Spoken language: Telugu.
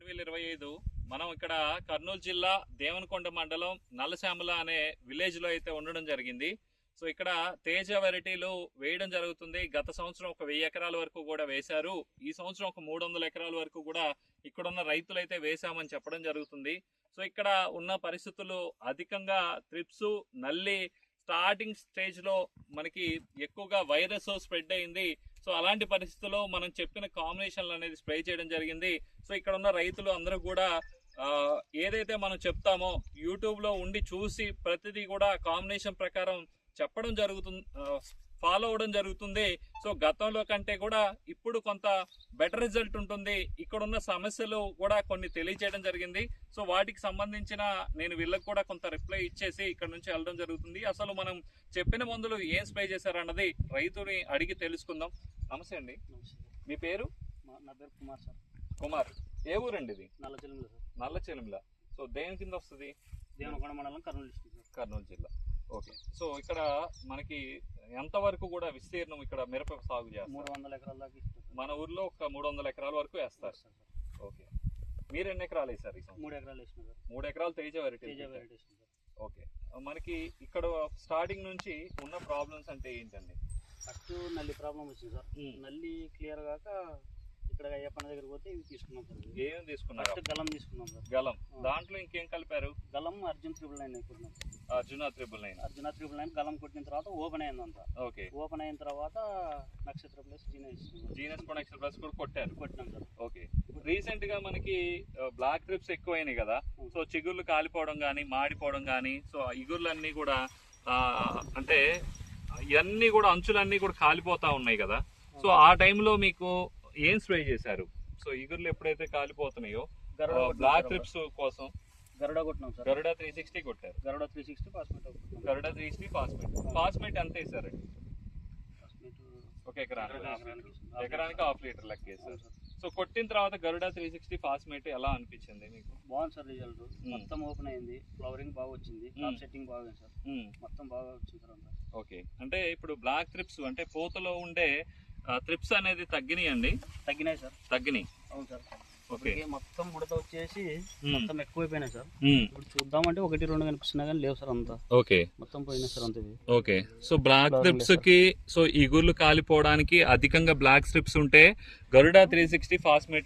2025 మనం ఇక్కడ కర్నూలు జిల్లా దేవనకొండ మండలం నల్లశామల అనే విలేజ్ లో అయితే ఉండడం జరిగింది. సో ఇక్కడ తేజ వెరైటీలు వేయడం జరుగుతుంది. గత సంవత్సరం ఒక 1000 ఎకరాల వరకు కూడా వేశారు. ఈ సంవత్సరం ఒక 300 ఎకరాల వరకు కూడా ఇక్కడున్న రైతులు అయితే వేశామని చెప్పడం జరుగుతుంది. సో ఇక్కడ ఉన్న పరిస్థితులు అధికంగా త్రిప్స్, నల్లి స్టార్టింగ్ స్టేజ్ లో మనకి ఎక్కువగా వైరస్ స్ప్రెడ్ అయింది. సో అలాంటి పరిస్థితుల్లో మనం చెప్పిన కాంబినేషన్లు అనేది స్ప్రే చేయడం జరిగింది. సో ఇక్కడ ఉన్న రైతులు అందరూ కూడా ఏదైతే మనం చెప్తామో యూట్యూబ్ లో ఉండి చూసి ప్రతిదీ కూడా కాంబినేషన్ ప్రకారం చెప్పడం జరుగుతుంది, ఫాలో అవడం జరుగుతుంది. సో గతంలో కంటే కూడా ఇప్పుడు కొంత బెటర్ రిజల్ట్ ఉంటుంది. ఇక్కడ ఉన్న సమస్యలు కూడా కొన్ని తెలియజేయడం జరిగింది. సో వాటికి సంబంధించిన నేను వీళ్ళకి కూడా కొంత రిప్లై ఇచ్చేసి ఇక్కడ నుంచి వెళ్ళడం జరుగుతుంది. అసలు మనం చెప్పిన మందులు ఏం స్ప్రే చేశారన్నది రైతుని అడిగి తెలుసుకుందాం. నమస్తే అండి, మీ పేరు? నా పేరు కుమార్ సార్. కుమార్, ఏ ఊరండి ఇది? నల్లచెలిమిల సార్. నల్లచెలిమిల. సో దేని కింద వస్తుంది? దేవనకొండ మండలం, కర్నూలు డిస్ట్రిక్ట్. కర్నూలు జిల్లా. ఓకే. సో ఇక్కడ మనకి ఎంత వరకు కూడా విస్తీర్ణం ఇక్కడ మిరప సాగు చేస్తారు? 300 ఎకరాల దాకా ఇస్తారు. మన ఊర్లో ఒక 300 ఎకరాల వరకు వేస్తారు సార్. ఓకే. మీరు ఎన్ని ఎకరాలు వేసారు? 3 ఎకరాలు వేసిన సార్. 3 ఎకరాలు తేజ వెరైటీ. సార్. ఓకే. మనకి ఇక్కడ స్టార్టింగ్ నుంచి ఉన్న ప్రాబ్లమ్స్ అంటే ఏంటండి? ఫస్ట్ నల్లి ప్రాబ్లం వచ్చింది సార్. నల్లి క్లియర్ కాక ఇక్కడ అయ్యప్పన దగ్గర పోతే ఇవి తీసుకున్నాం సార్. ఏం తీసుకున్నారు? గలం తీసుకున్నాం సార్. గలం. దాంట్లో ఇంకేం కలిపారు? గలం అర్జున్ 999 కొట్టినాం. అర్జున 999 గలం కొట్టిన తర్వాత ఓపెన్ అయింది అంతా. ఓకే. ఓపెన్ అయిన తర్వాత నక్షత్ర ప్లస్ జీనస్ నక్షత్ర ప్లస్ కూడా కొట్టినాం సార్. ఓకే. రీసెంట్ గా మనకి బ్లాక్ ట్రిప్స్ ఎక్కువైనాయి కదా. సో చిగుర్లు కాలిపోవడం కానీ, మాడిపోవడం కానీ, సో ఇగుర్లన్నీ కూడా అంటే ఇవన్నీ కూడా అంచులన్నీ కూడా కాలిపోతా ఉన్నాయి కదా. సో ఆ టైంలో మీకు ఏం స్ప్రే చేశారు? సో ఇగుర్లు ఎప్పుడైతే కాలిపోతున్నాయో బ్లాక్ ట్రిప్స్ కోసం గరుడ కొట్టినాం సార్. గరుడ 360 కొట్టారు. గరుడ 360 ఫాస్మేట్. గరుడ 360 ఫాస్మేట్ ఎంత వేసారు? ఒక ఎకరానికి 1/2 లీటర్ లెక్క వేసారు. సో కొట్టిన తర్వాత గరుడ 360 ఫాస్మేట్ ఎలా అనిపించింది మీకు? బాగుంది సార్. రిజల్ట్ మొత్తం ఓపెన్ అయింది, ఫ్లవరింగ్ బాగా వచ్చింది, సెట్టింగ్ బాగా సార్, మొత్తం బాగా వచ్చింది సార్ అంతా. ఓకే. అంటే ఇప్పుడు బ్లాక్ ట్రిప్స్ అంటే పూతలో ఉండే ట్రిప్స్ అనేది తగ్గినాయండి? తగ్గినాయి సార్. తగ్గినాయి. అవును సార్. ఓకే. మొత్తం ముడత వచ్చేసి మొత్తం ఎక్కువైపోయినాయి సార్. ఇప్పుడు చూద్దామంటే 1-2 కనిపిస్తున్నా కానీ లేవు సార్ అంతా. ఓకే. మొత్తం పోయినాయి సార్ అంత. ఓకే. సో బ్లాక్ స్ట్రిప్స్ కి సో ఇగుర్లు కాలిపోవడానికి అధికంగా బ్లాక్ స్ట్రిప్స్ ఉంటే గరుడ 360 ఫాస్మేట్